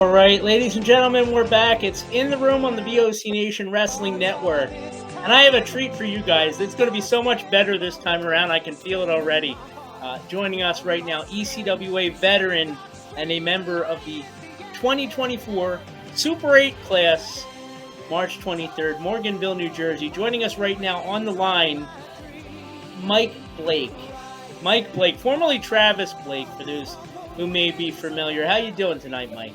All right, ladies and gentlemen, we're back. It's In the Room on the VOC Nation Wrestling Network. And I have a treat for you guys. It's going to be so much better this time around. I can feel it already. Joining us right now, ECWA veteran and a member of the 2024 Super 8 class, March 23rd, Morganville, New Jersey. Joining us right now on the line, Mike Blake. Mike Blake, formerly Travis Blake, for those who may be familiar. How you doing tonight, Mike?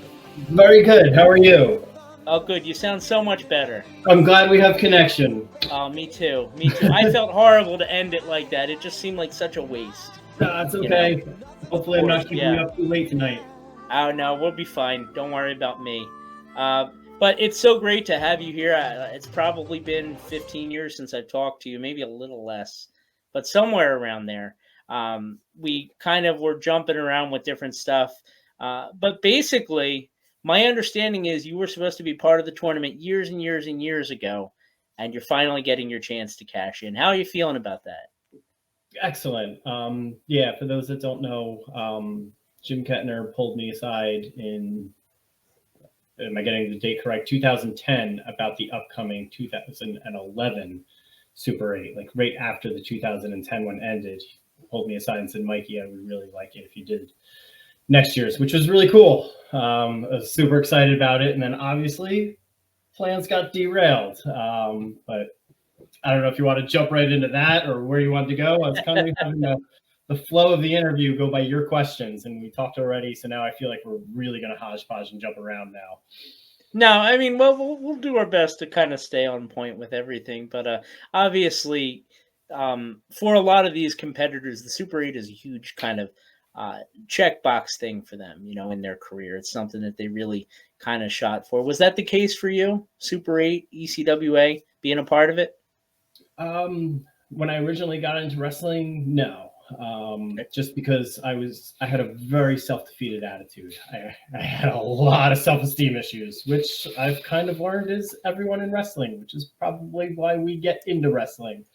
Very good. How are you? Oh, good. You sound so much better. I'm glad we have connection. Oh, me too. Me too. I felt horrible to end it like that. It just seemed like such a waste. It's okay. Hopefully I'm not keeping you up too late tonight. Oh, no. We'll be fine. Don't worry about me. But it's so great to have you here. It's probably been 15 years since I've talked to you, maybe a little less, but somewhere around there. We kind of were jumping around with different stuff. But basically, my understanding is you were supposed to be part of the tournament years and years and years ago, and you're finally getting your chance to cash in. How are you feeling about that? Excellent. For those that don't know, Jim Kettner pulled me aside in, am I getting the date correct, 2010, about the upcoming 2011 Super 8, like right after the 2010 one ended. He pulled me aside and said, Mikey, I would really like it if you did next year's, which was really cool. I was super excited about it. And then obviously plans got derailed. But I don't know if you want to jump right into that or where you want to go. I was kind of having the flow of the interview go by your questions, and we talked already. So now I feel like we're really going to hodgepodge and jump around now. No, I mean, well, we'll do our best to kind of stay on point with everything. But obviously, for a lot of these competitors, the Super 8 is a huge kind of checkbox thing for them, in their career. It's something that they really kind of shot for. Was that the case for you? Super 8, ECWA, being a part of it? When I originally got into wrestling, no. Just because I had a very self-defeated attitude. I had a lot of self-esteem issues, which I've kind of learned is everyone in wrestling, which is probably why we get into wrestling.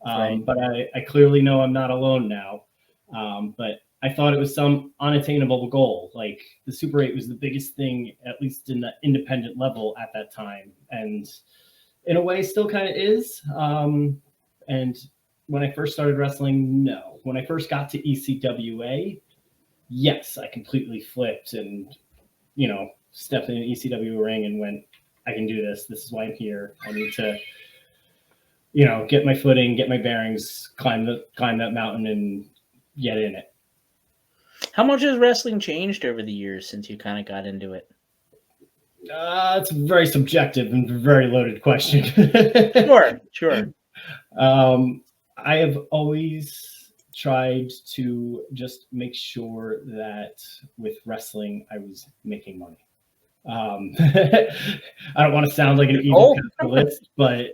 Right. But I clearly know I'm not alone now. But I thought it was some unattainable goal. Like the Super 8 was the biggest thing, at least in the independent level at that time. And in a way still kind of is. And when I first started wrestling, no. When I first got to ECWA, yes, I completely flipped and, stepped in an ECW ring and went, I can do this. This is why I'm here. I need to, get my footing, get my bearings, climb that mountain and get in it. How much has wrestling changed over the years since you kind of got into it? It's a very subjective and very loaded question. Sure. I have always tried to just make sure that with wrestling, I was making money. I don't want to sound like an evil capitalist, but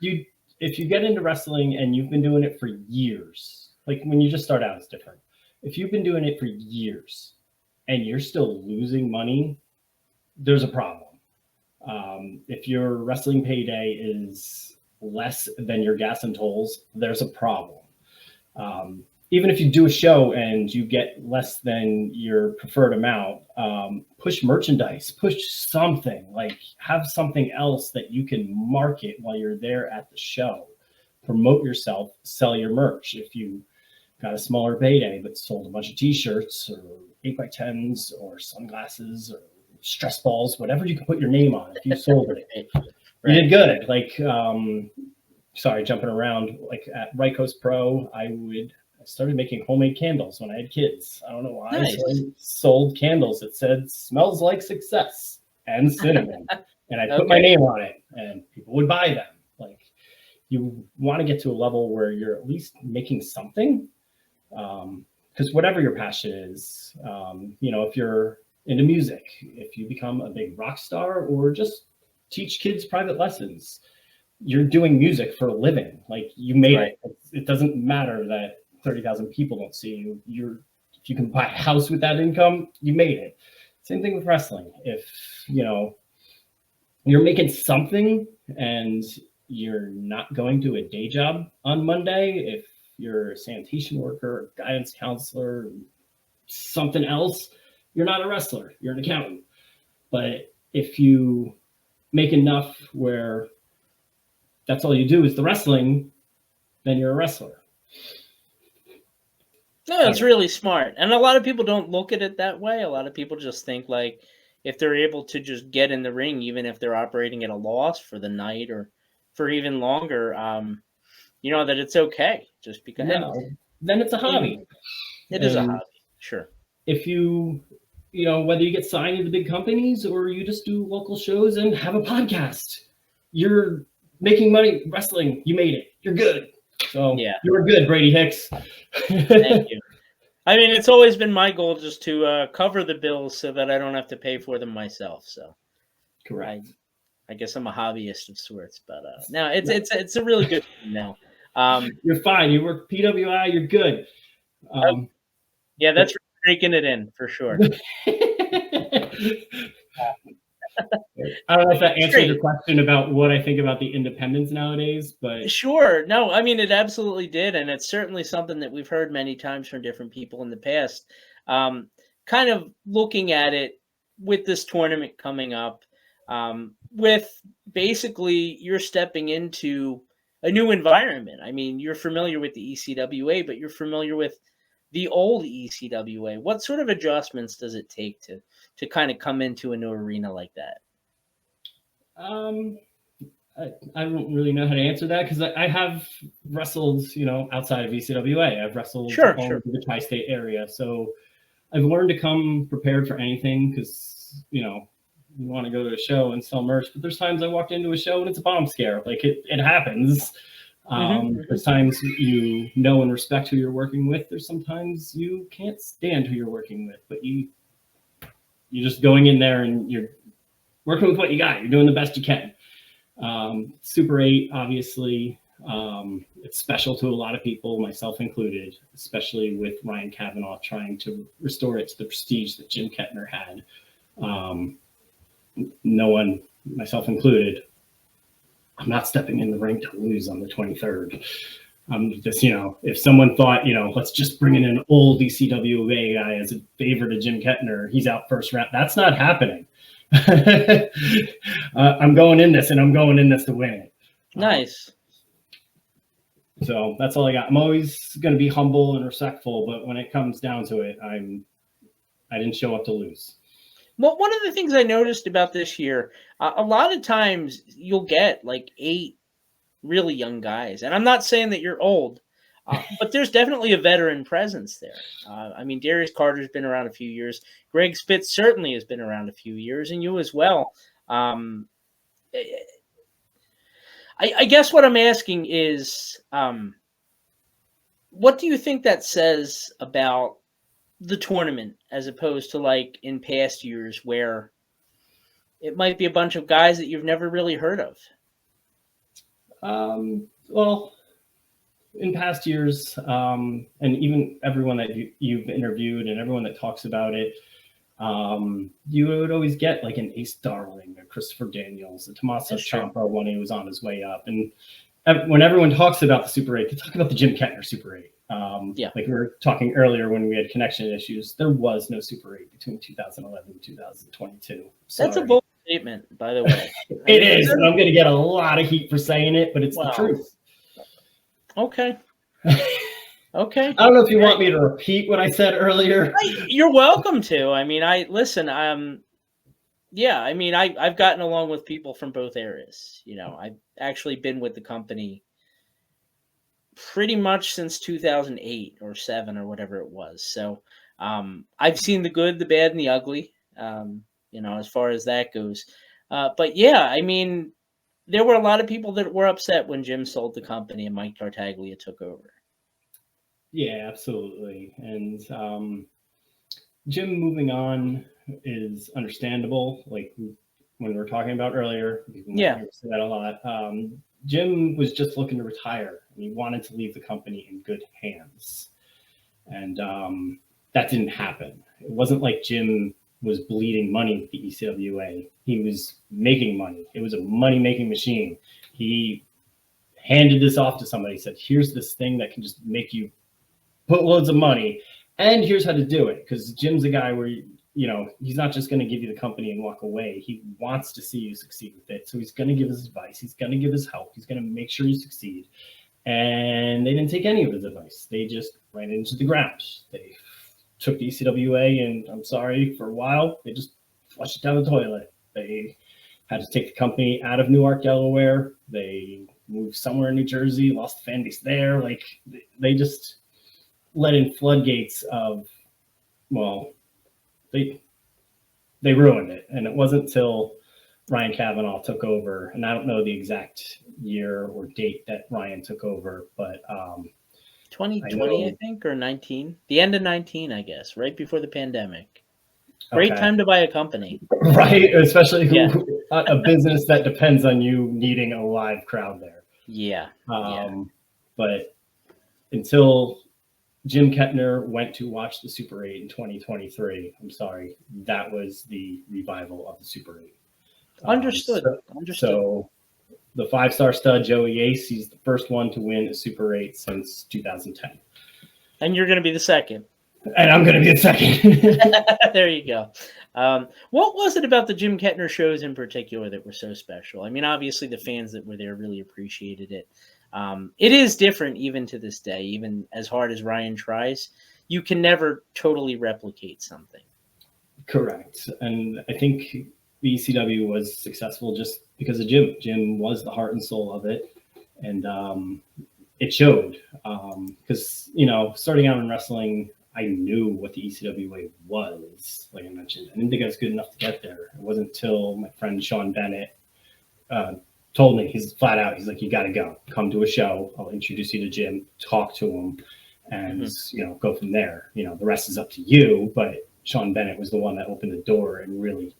if you get into wrestling and you've been doing it for years, like when you just start out, it's different. If you've been doing it for years and you're still losing money, there's a problem. If your wrestling payday is less than your gas and tolls, there's a problem. Even if you do a show and you get less than your preferred amount, push merchandise, push something, like have something else that you can market while you're there at the show. Promote yourself, sell your merch. If you got a smaller payday but sold a bunch of t-shirts or 8x10s or sunglasses or stress balls, whatever you can put your name on, if you sold it, you did good. Like, sorry, jumping around, like at Right Coast Pro, I started making homemade candles when I had kids. I don't know why. Nice. So I sold candles that said smells like success and cinnamon. And I put my name on it and people would buy them. Like, you want to get to a level where you're at least making something. Because whatever your passion is, if you're into music, if you become a big rock star or just teach kids private lessons, you're doing music for a living. Like, you made it. It doesn't matter that 30,000 people don't see you. If you can buy a house with that income, you made it. Same thing with wrestling. If, you're making something and you're not going to a day job on Monday, if you're a sanitation worker, guidance counselor, something else, you're not a wrestler, you're an accountant. But if you make enough where that's all you do is the wrestling, then you're a wrestler. No, it's really smart. And a lot of people don't look at it that way. A lot of people just think like if they're able to just get in the ring, even if they're operating at a loss for the night or for even longer, that it's okay just because. Then it's a hobby. It is a hobby, sure. If whether you get signed into big companies or you just do local shows and have a podcast, you're making money wrestling. You made it. You're good. So yeah, you were good, Brady Hicks. Thank you. I mean, it's always been my goal just to cover the bills so that I don't have to pay for them myself. So, correct. I guess I'm a hobbyist of sorts, but no, it's a really good thing now. You're fine. You work PWI. You're good. Yeah, that's breaking it in for sure. I don't know if that answered your question about what I think about the independents nowadays, but sure. No, I mean, it absolutely did. And it's certainly something that we've heard many times from different people in the past. Kind of looking at it with this tournament coming up, with basically you're stepping into a new environment. I mean, you're familiar with the ECWA, but you're familiar with the old ECWA. What sort of adjustments does it take to kind of come into a new arena like that? I don't really know how to answer that because I have wrestled, outside of ECWA. I've wrestled all over the tri-state area. So I've learned to come prepared for anything because, you want to go to a show and sell merch. But there's times I walked into a show and it's a bomb scare. Like it happens. There's times you know and respect who you're working with. There's sometimes you can't stand who you're working with, but you're just going in there and you're working with what you got. You're doing the best you can. Super 8, obviously, it's special to a lot of people, myself included, especially with Ryan Kavanaugh trying to restore it to the prestige that Jim Kettner had. No one, myself included, I'm not stepping in the ring to lose on the 23rd. Just, if someone thought, let's just bring in an old ECWA guy as a favor to Jim Kettner, he's out first round. That's not happening. I'm going in this to win it. Nice. So that's all I got. I'm always going to be humble and respectful, but when it comes down to it, I didn't show up to lose. Well, one of the things I noticed about this year, a lot of times you'll get like 8 really young guys. And I'm not saying that you're old, but there's definitely a veteran presence there. I mean, Darius Carter's been around a few years. Greg Spitz certainly has been around a few years, and you as well. I guess what I'm asking is, what do you think that says about the tournament as opposed to like in past years where it might be a bunch of guys that you've never really heard of? Well, in past years, and even everyone that you've interviewed and everyone that talks about it, you would always get like an Ace Darling, a Christopher Daniels, a Tommaso Ciampa when he was on his way up. And when everyone talks about the Super 8, they talk about the Jim Kettner Super 8. Like we were talking earlier when we had connection issues, there was no Super 8 between 2011 and 2022. Sorry. That's a bold statement, by the way. It is, and I'm going to get a lot of heat for saying it, but it's the truth. Okay. Okay. I don't know if you want me to repeat what I said earlier. You're welcome to. I mean, I've gotten along with people from both areas. I've actually been with the company pretty much since 2008 or 7 or whatever it was. So I've seen the good, the bad, and the ugly, as far as that goes. But yeah, I mean, there were a lot of people that were upset when Jim sold the company and Mike Tartaglia took over. Yeah, absolutely. And Jim moving on is understandable. Like when we were talking about earlier, say that a lot. Jim was just looking to retire and he wanted to leave the company in good hands. And that didn't happen. It wasn't like Jim was bleeding money with the ECWA. He was making money. It was a money-making machine. He handed this off to somebody. He said, here's this thing that can just make you put loads of money, and here's how to do it. Because Jim's a guy where you know, he's not just going to give you the company and walk away. He wants to see you succeed with it. So he's going to give his advice. He's going to give his help. He's going to make sure you succeed. And they didn't take any of his advice. They just ran into the ground. They took the ECWA, and I'm sorry, for a while, they just flushed it down the toilet. They had to take the company out of Newark, Delaware. They moved somewhere in New Jersey, lost the fan base there. Like, they just let in floodgates of, well, they ruined it. And it wasn't till Ryan Kavanaugh took over, and I don't know the exact year or date that Ryan took over, but 2020, I think, or 19, the end of 19, I guess, right before the pandemic. Great time to buy a company, right? Especially a business that depends on you needing a live crowd there. But until Jim Kettner went to watch the Super 8 in 2023, I'm sorry, that was the revival of the Super 8. Understood. So the 5-star stud, Joey Ace, he's the first one to win a Super 8 since 2010. And you're going to be the second. And I'm going to be the second. There you go. What was it about the Jim Kettner shows in particular that were so special? I mean, obviously the fans that were there really appreciated it. It is different even to this day, even as hard as Ryan tries. You can never totally replicate something. Correct. And I think the ECW was successful just because of Jim. Jim was the heart and soul of it. And it showed. Because, you know, starting out in wrestling, I knew what the ECWA was, like I mentioned. I didn't think I was good enough to get there. It wasn't until my friend Sean Bennett told me, he's flat out, he's like, you got to go. Come to a show. I'll introduce you to Jim, talk to him, and, you know, go from there. You know, the rest is up to you. But Sean Bennett was the one that opened the door and really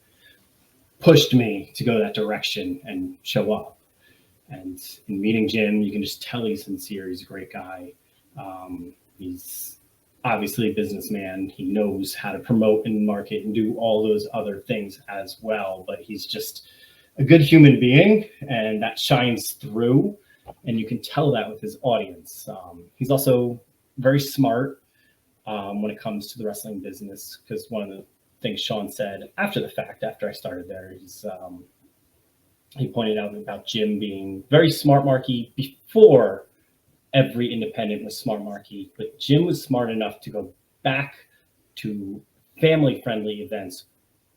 pushed me to go that direction and show up. And in meeting Jim, you can just tell he's sincere. He's a great guy. He's obviously a businessman. He knows how to promote and market and do all those other things as well. But he's just a good human being, and that shines through. And you can tell that with his audience. He's also very smart when it comes to the wrestling business, because one of the things Sean said after the fact, after I started there, he pointed out about Jim being very smart marky before every independent was smart marky, but Jim was smart enough to go back to family-friendly events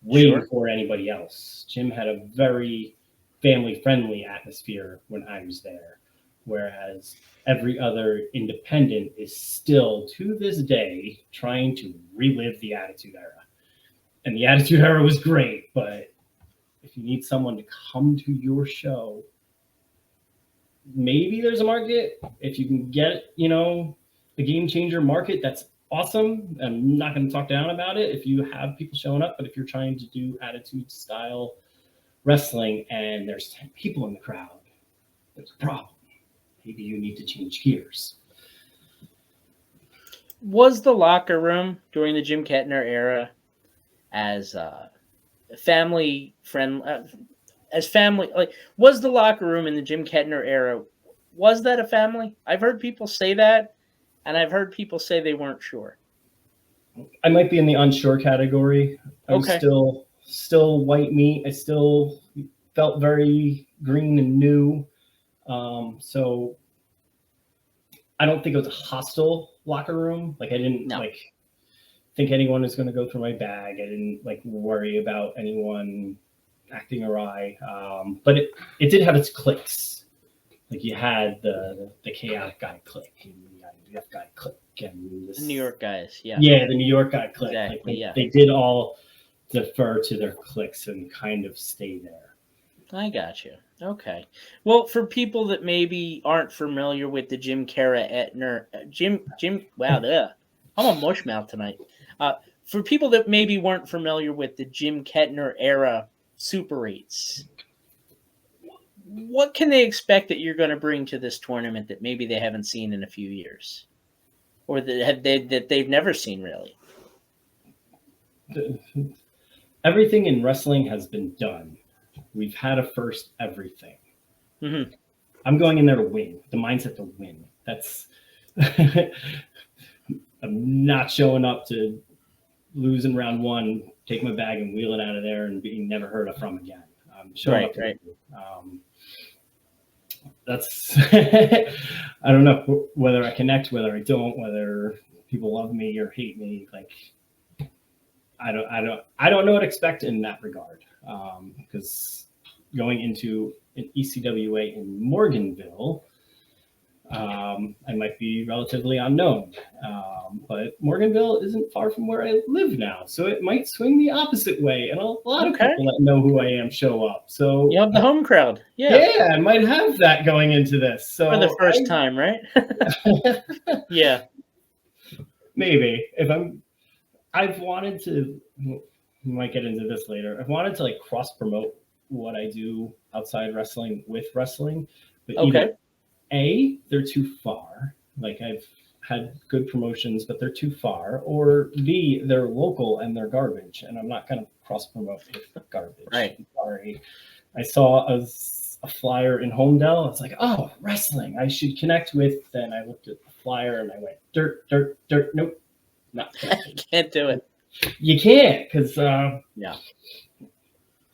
way before anybody else. Jim had a very family-friendly atmosphere when I was there, whereas every other independent is still, to this day, trying to relive the Attitude Era. And the Attitude Era was great, but if you need someone to come to your show, maybe there's a market. If you can get, you know, a game changer market, that's awesome. I'm not going to talk down about it if you have people showing up, but if you're trying to do attitude style wrestling and there's 10 people in the crowd, there's a problem. Maybe you need to change gears. Was the locker room during the Jim Kettner era as family friend, like, was the locker room in the Jim Kettner era, was that a family? I've heard people say that, and I've heard people say they weren't sure. I might be in the unsure category. I'm still white meat. I still felt very green and new. So I don't think it was a hostile locker room. Like, I didn't think anyone was going to go through my bag. I didn't worry about anyone acting awry. But it did have its cliques. Like, you had the chaotic guy clique, and the UF guy clique, and the New York guys, the New York guy clique. Exactly, they did all defer to their cliques and kind of stay there. I got you. Okay. Well, for people that maybe aren't familiar with the Jim Kettner, I'm a mushmouth tonight. For people that maybe weren't familiar with the Jim Kettner era Super 8s, what can they expect that you're going to bring to this tournament that maybe they haven't seen in a few years, or that they've never seen really? Everything in wrestling has been done. We've had a first everything. Mm-hmm. I'm going in there to win. The mindset to win. That's I'm not showing up to lose in round one take my bag and wheel it out of there and being never heard of from again. Showing up. Right. That's I don't know whether I connect, whether I don't, whether people love me or hate me. Like I don't know what to expect in that regard. Because going into an ECWA in Morganville, I might be relatively unknown. But Morganville isn't far from where I live now, so it might swing the opposite way, and a lot of people that know who I am show up. So you have the home crowd. Yeah, I might have that going into this. So for the first time, right? Yeah, maybe I've wanted to. We might get into this later. I've wanted to like cross promote what I do outside wrestling with wrestling, but either A, they're too far. Like I've had good promotions, but they're too far. Or B, they're local and they're garbage, and I'm not going to cross promote with garbage. Right. I'm sorry. I saw a flyer in Homedale. I was like, oh, wrestling. I should connect with. Then I looked at the flyer and I went, dirt. Nope. Not I can't do it. You can't, because yeah.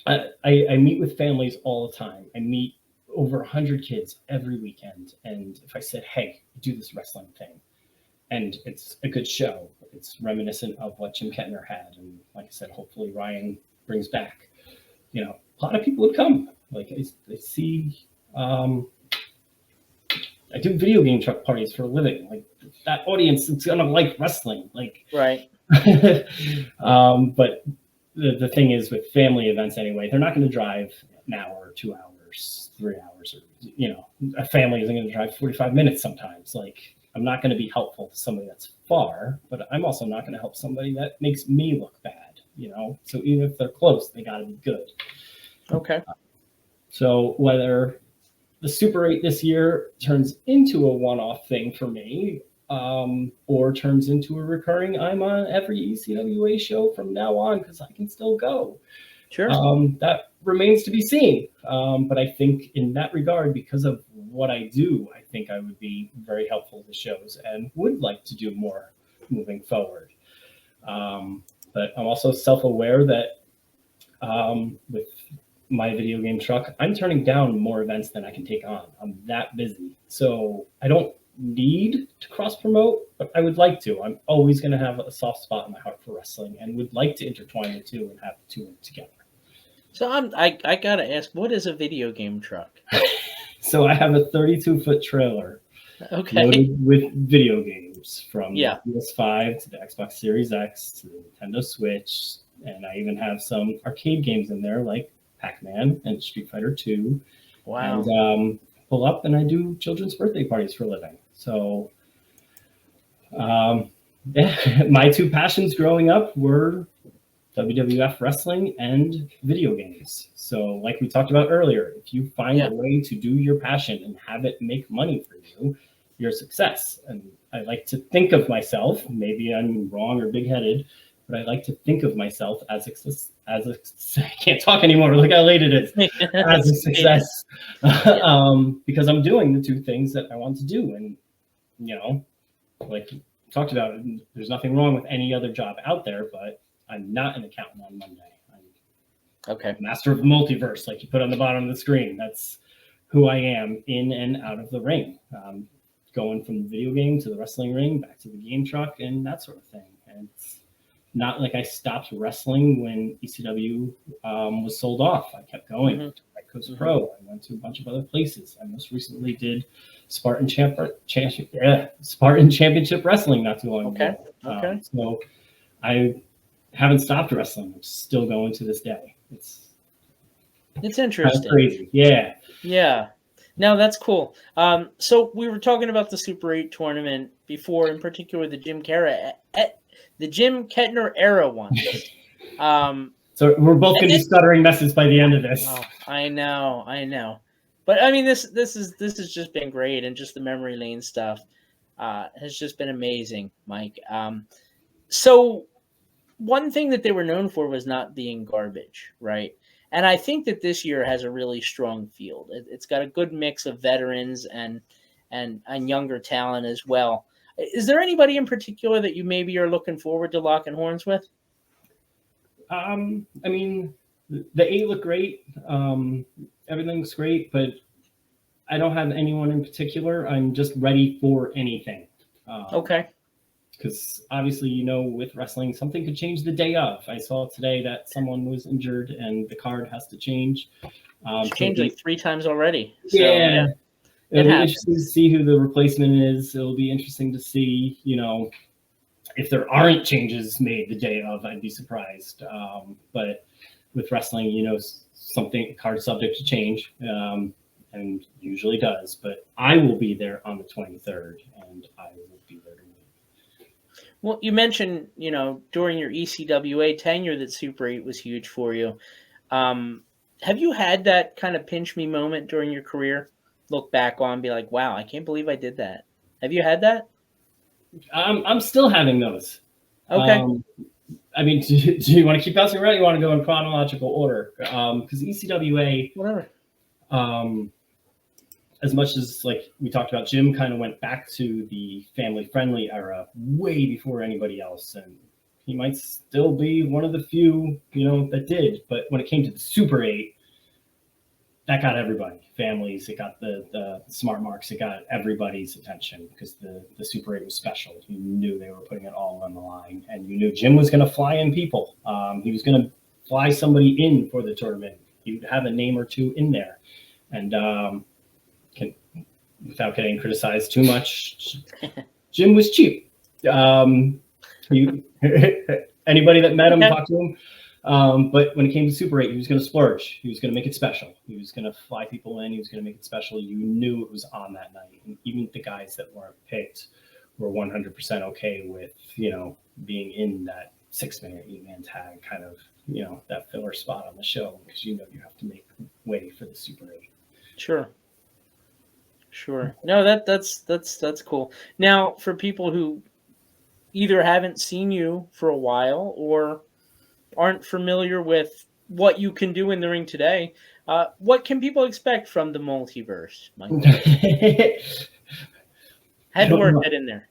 I meet with families all the time. I meet over 100 kids every weekend. And if I said, hey, do this wrestling thing, and it's a good show, it's reminiscent of what Jim Kettner had. And like I said, hopefully Ryan brings back, a lot of people would come. Like I see, I do video game truck parties for a living. Like that audience is going to like wrestling. Like, right. But the thing is with family events anyway, they're not going to drive an hour, 2 hours, 3 hours, or, a family isn't going to drive 45 minutes sometimes. Like I'm not going to be helpful to somebody that's far, but I'm also not going to help somebody that makes me look bad, So even if they're close, they got to be good. Okay. So whether the Super 8 this year turns into a one-off thing for me, or turns into a recurring, I'm on every ECWA show from now on because I can still go. Sure. That remains to be seen. But I think in that regard, because of what I do, I think I would be very helpful to shows and would like to do more moving forward. But I'm also self-aware that with my video game truck, I'm turning down more events than I can take on. I'm that busy. So I don't need to cross promote, but I would like to. I'm always going to have a soft spot in my heart for wrestling and would like to intertwine the two and have the two together. So I gotta ask, what is a video game truck? So I have a 32-foot trailer loaded with video games from the PS5 to the Xbox Series X to the Nintendo Switch, and I even have some arcade games in there like Pac-Man and Street Fighter 2. Wow. And pull up and I do children's birthday parties for a living. So my two passions growing up were WWF wrestling and video games. So like we talked about earlier, if you find a way to do your passion and have it make money for you, you're a success. And I like to think of myself, maybe I'm wrong or big-headed, but I like to think of myself as a I can't talk anymore. Look how late it is. As a success, because I'm doing the two things that I want to do, and like we talked about, there's nothing wrong with any other job out there, but I'm not an accountant on Monday. I'm master of the multiverse, like you put on the bottom of the screen. That's who I am in and out of the ring. Going from the video game to the wrestling ring, back to the game truck, and that sort of thing. And it's not like I stopped wrestling when ECW was sold off. I kept going. I went to Coast Pro. I went to a bunch of other places. I most recently did Spartan Championship Wrestling not too long ago. So I haven't stopped wrestling. I'm still going to this day. It's interesting. Kind of crazy. Yeah. Yeah. No, that's cool. So we were talking about the Super 8 tournament before, in particular the Jim Kettner era ones. So we're both going to be stuttering messes by the end of this. Oh, I know. But I mean, this has just been great, and just the memory lane stuff has just been amazing, Mike. So one thing that they were known for was not being garbage, right? And I think that this year has a really strong field. It's got a good mix of veterans and younger talent as well. Is there anybody in particular that you maybe are looking forward to locking horns with? I mean, the 8 look great. Everything's great, but I don't have anyone in particular. I'm just ready for anything. Okay. Because obviously, you know, with wrestling, something could change the day of. I saw today that someone was injured and the card has to change. It's changed like 3 times already. So, yeah. It'll be happens. interesting to see who the replacement is. It'll be interesting to see, you know, if there aren't changes made the day of. I'd be surprised. But with wrestling, you know, something card subject to change, and usually does. But I will be there on the 23rd, and I will be there to win. Well, you mentioned, you know, during your ECWA tenure that Super 8 was huge for you. Have you had that kind of pinch me moment during your career? Look back on, be like, wow, I can't believe I did that. Have you had that? I'm still having those. Okay. I mean, do you want to keep bouncing around? Or you want to go in chronological order? Because ECWA, Whatever. As much as like we talked about, Jim kind of went back to the family-friendly era way before anybody else, and he might still be one of the few, you know, that did. But when it came to the Super 8, that got everybody, families. It got the smart marks. It got everybody's attention because the Super 8 was special. You knew they were putting it all on the line, and you knew Jim was going to fly in people. He was going to fly somebody in for the tournament. He would have a name or two in there, and without getting criticized too much, Jim was cheap. Anybody that met him, talked to him. But when it came to Super 8, he was going to splurge. He was going to make it special. He was going to fly people in. He was going to make it special. You knew it was on that night. And even the guys that weren't picked were 100% okay with, you know, being in that 6-man, 8-man tag, kind of, you know, that filler spot on the show, because you know you have to make way for the Super 8. Sure. No, that's cool. Now, for people who either haven't seen you for a while or aren't familiar with what you can do in the ring today, what can people expect from the Multiverse, Michael? Had to work that in there.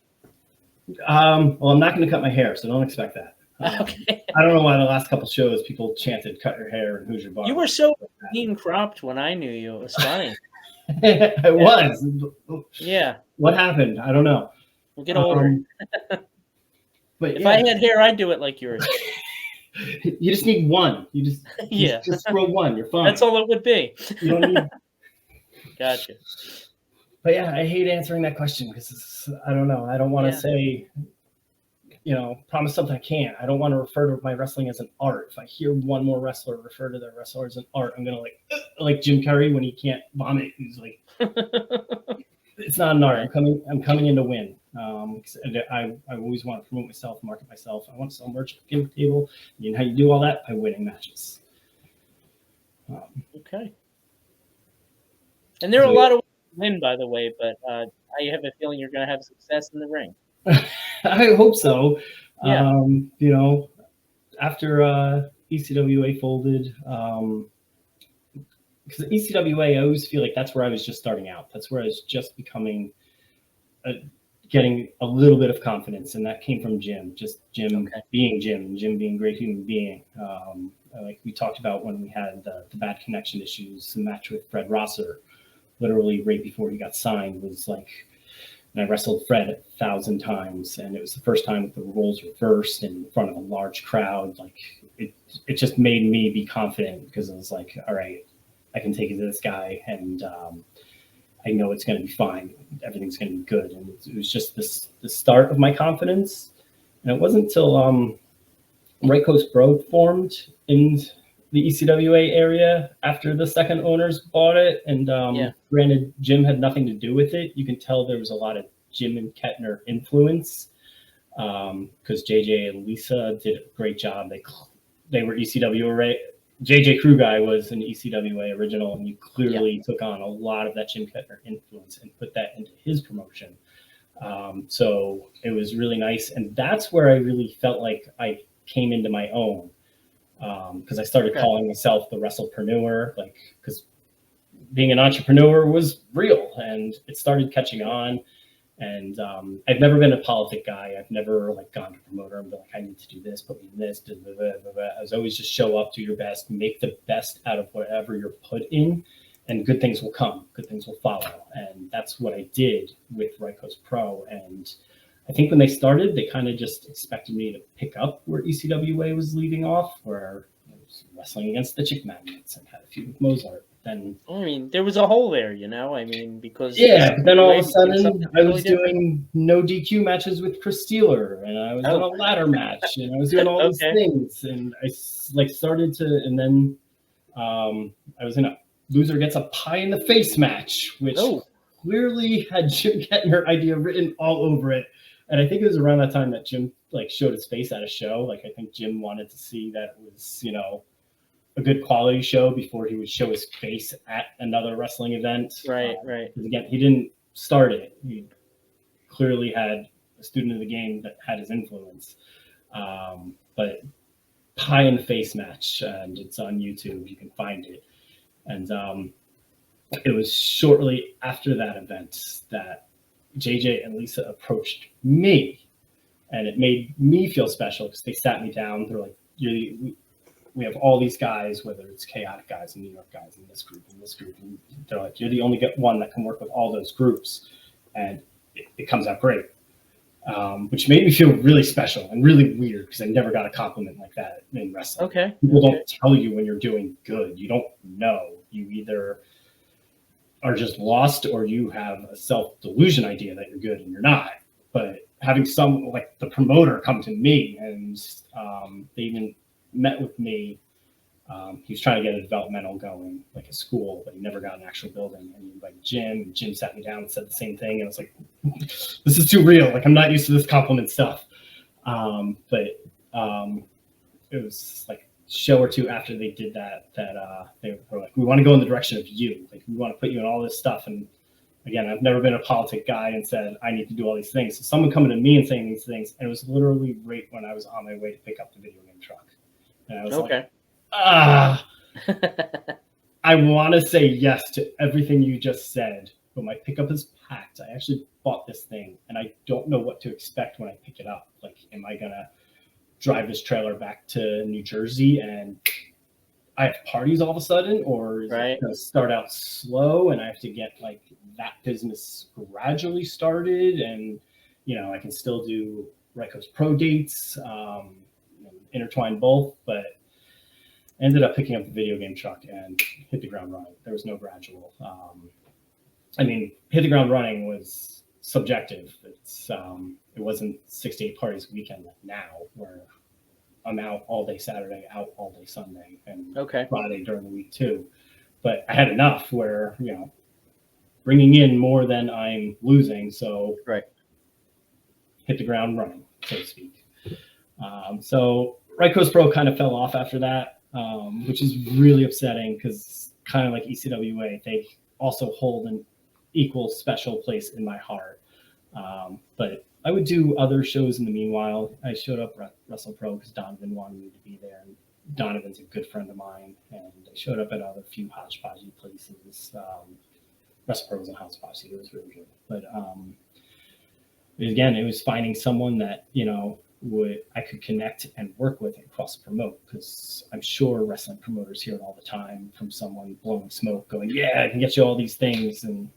Well, I'm not going to cut my hair, so don't expect that. Okay. I don't know why the last couple shows people chanted "cut your hair" and "who's your boss." You were so clean cropped when I knew you. It was funny. I was. Yeah. What happened? I don't know. We'll get older. But if I had hair, I'd do it like yours. You just need one. You just throw one. You're fine. That's all it would be. You don't need. Gotcha. But yeah, I hate answering that question because I don't know. I don't want to say, you know, promise something I can't. I don't want to refer to my wrestling as an art. If I hear one more wrestler refer to their wrestler as an art, I'm gonna like Jim Carrey when he can't vomit. He's like, it's not an art. I'm coming in to win. I always want to promote myself, market myself. I want to sell merch at the gimmick table. You know how you do all that? By winning matches. Okay. And there are a lot of ways to win, by the way, but I have a feeling you're going to have success in the ring. I hope so. Yeah. You know, after ECWA folded, because ECWA, I always feel like that's where I was just starting out. That's where I was just becoming, getting a little bit of confidence, and that came from Jim. Just Jim being Jim, and Jim being a great human being. Like we talked about when we had the bad connection issues, the match with Fred Rosser, literally right before he got signed, was like, and I wrestled Fred 1,000 times, and it was the first time with the roles reversed in front of a large crowd. Like it just made me be confident because I was like, all right, I can take it to this guy, and I know it's going to be fine. Everything's going to be good. And it was just the start of my confidence. And it wasn't until Right Coast Grove formed in the ECWA area after the second owners bought it. And granted, Jim had nothing to do with it. You can tell there was a lot of Jim and Kettner influence because JJ and Lisa did a great job. They were ECWA. JJ Crew Guy was an ECWA original, and you clearly took on a lot of that Jim Kettner influence and put that into his promotion. So it was really nice. And that's where I really felt like I came into my own because I started calling myself the WrestlePreneur, like, because being an entrepreneur was real, and it started catching on. And I've never been a politic guy. I've never like gone to promoter and been like, I need to do this, put me in this. Blah, blah, blah, blah, blah. I was always just show up, do your best, make the best out of whatever you're put in, and good things will come, good things will follow. And that's what I did with Right Coast Pro. And I think when they started, they kind of just expected me to pick up where ECWA was leaving off, where I was wrestling against the Chick Magnets and had a feud with Mozart. Then, I mean, there was a hole there, you know. I mean, because yeah, but then all of a sudden, I was doing no DQ matches with Chris Steeler, and I was in a ladder match, and I was doing all these things, and I like started to, and then I was in a loser gets a pie in the face match, which clearly had Jim Kettner idea written all over it. And I think it was around that time that Jim like showed his face at a show. Like I think Jim wanted to see that it was, you know, a good quality show before he would show his face at another wrestling event. Right, right. Again, he didn't start it. He clearly had a student of the game that had his influence. But pie in the face match, and it's on YouTube. You can find it. And it was shortly after that event that JJ and Lisa approached me, and it made me feel special because they sat me down. They're like, we have all these guys, whether it's chaotic guys and New York guys in this group, and they're like, you're the only one that can work with all those groups, and it comes out great. Which made me feel really special and really weird because I never got a compliment like that in wrestling. Okay. People don't tell you when you're doing good. You don't know. You either are just lost or you have a self-delusion idea that you're good and you're not. But having some like the promoter come to me and they even met with me. He was trying to get a developmental going, like a school, but he never got an actual building. And he invited Jim, and Jim sat me down and said the same thing. And I was like, this is too real. Like, I'm not used to this compliment stuff. But it was like a show or two after they did that they were like, we want to go in the direction of you. Like, we want to put you in all this stuff. And again, I've never been a politic guy and said, I need to do all these things. So someone coming to me and saying these things, and it was literally right when I was on my way to pick up the video game truck. And I was like, I want to say yes to everything you just said, but my pickup is packed. I actually bought this thing, and I don't know what to expect when I pick it up. Like, am I going to drive this trailer back to New Jersey and I have parties all of a sudden, or is it going to start out slow and I have to get like that business gradually started, and you know I can still do Right Coast Pro dates, intertwine both, but I ended up picking up the video game truck and hit the ground running. There was no gradual. I mean, hit the ground running was subjective. It's it wasn't 6 to 8 parties a weekend like now, where I'm out all day Saturday, out all day Sunday, and Friday during the week too. But I had enough where, you know, bringing in more than I'm losing. So hit the ground running, so to speak. So Right Coast Pro kind of fell off after that, which is really upsetting because kind of like ECWA, they also hold an equal special place in my heart. But I would do other shows in the meanwhile. I showed up at Wrestle Pro because Donovan wanted me to be there. And Donovan's a good friend of mine. And I showed up at other few hodgepodgey places. Wrestle Pro was a hodgepodge. It was really good. But again, it was finding someone that, you know, I could connect and work with and cross promote, because I'm sure wrestling promoters hear it all the time from someone blowing smoke going, yeah, I can get you all these things. And,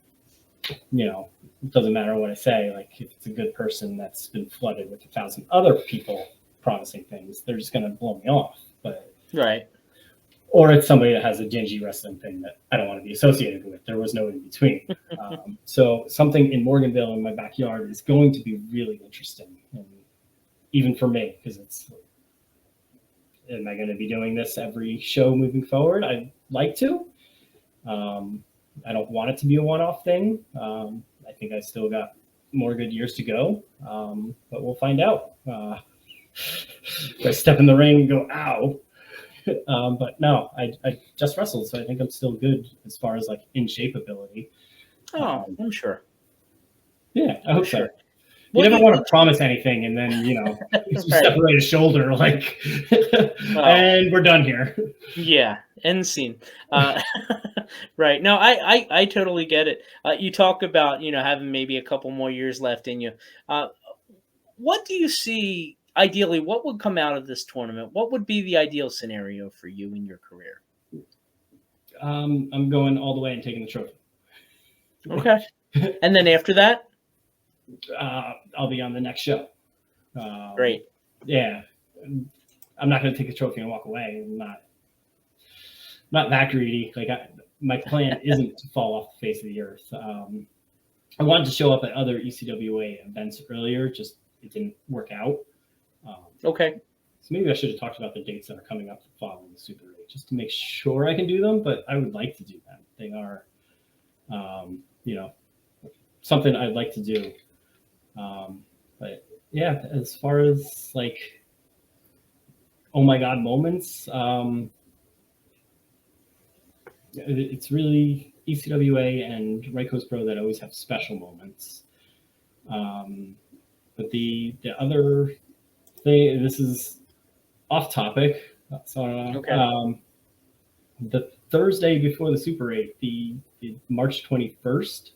you know, it doesn't matter what I say. Like, if it's a good person that's been flooded with 1,000 other people promising things, they're just going to blow me off. But or it's somebody that has a dingy wrestling thing that I don't want to be associated with. There was no in between. So something in Morganville in my backyard is going to be really interesting. And even for me, because it's, am I going to be doing this every show moving forward? I'd like to. I don't want it to be a one-off thing. I think I still got more good years to go, but we'll find out. If I step in the ring and go, ow. But no, I just wrestled, so I think I'm still good as far as like in shape ability. I'm sure. Yeah, I hope so. You never want to promise anything and then, you know, separate a shoulder, like, and we're done here. Yeah, end scene. Right. No, I totally get it. You talk about, having maybe a couple more years left in you. Uh, what do you see ideally? What would come out of this tournament? What would be the ideal scenario for you in your career? I'm going all the way and taking the trophy. Okay. And then after that? I'll be on the next show. Great. Yeah. I'm not going to take the trophy and walk away. I'm not that greedy. Like my plan isn't to fall off the face of the earth. I wanted to show up at other ECWA events earlier, just it didn't work out. Okay. So maybe I should have talked about the dates that are coming up following the Super 8, just to make sure I can do them. But I would like to do them. They are, something I'd like to do. But yeah, as far as like, oh my God moments, it's really ECWA and Right Coast Pro that always have special moments. But the other thing, this is off topic, so Okay. the Thursday before the Super 8, the March 21st,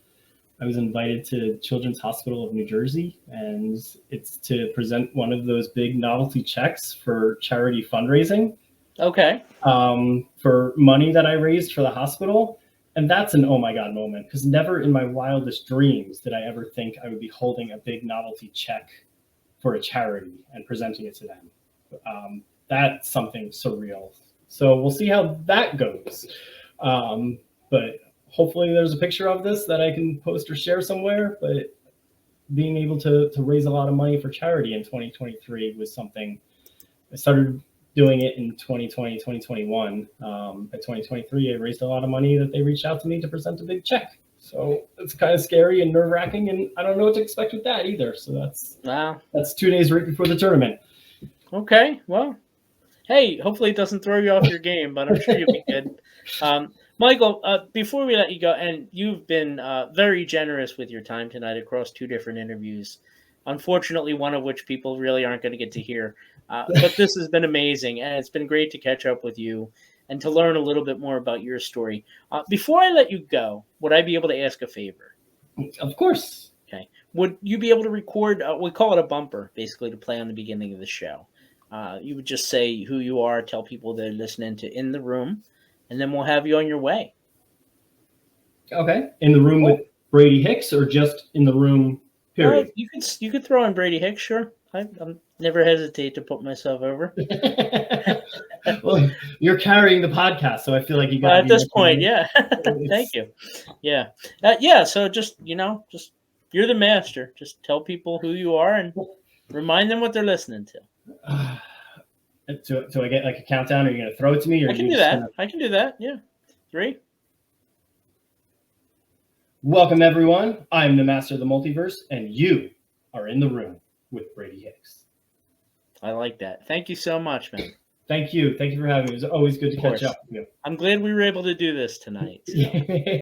I was invited to Children's Hospital of New Jersey, and it's to present one of those big novelty checks for charity fundraising. Okay. For money that I raised for the hospital. And that's an oh my God moment, because never in my wildest dreams did I ever think I would be holding a big novelty check for a charity and presenting it to them. That's something surreal. So we'll see how that goes. But hopefully there's a picture of this that I can post or share somewhere. But being able to raise a lot of money for charity in 2023 was something I started doing it in 2020, 2021. By 2023, I raised a lot of money that they reached out to me to present a big check. So it's kind of scary and nerve-wracking, and I don't know what to expect with that either. So that's 2 days right before the tournament. Okay. Well, hey, hopefully it doesn't throw you off your game, but I'm sure you'll be good. Michael, before we let you go, and you've been very generous with your time tonight across 2 different interviews, unfortunately, one of which people really aren't going to get to hear. But this has been amazing, and it's been great to catch up with you and to learn a little bit more about your story. Before I let you go, would I be able to ask a favor? Of course. Okay. Would you be able to record, we call it a bumper, basically, to play on the beginning of the show? You would just say who you are, tell people they're listening to In the Room, and then we'll have you on your way. Okay. In the room with Brady Hicks, or just in the room, period? You could throw in Brady Hicks, sure. I'm never hesitate to put myself over. Well, you're carrying the podcast, so I feel like you got at this point, yeah. Thank you. Yeah. So just you're the master. Just tell people who you are and remind them what they're listening to. So I get like a countdown? Are you going to throw it to me? Or I can do that. I can do that. Yeah. 3. Welcome, everyone. I'm the Master of the Multiverse, and you are in the room with Brady Hicks. I like that. Thank you so much, man. Thank you. Thank you for having me. It was always good to catch up with you. I'm glad we were able to do this tonight. So.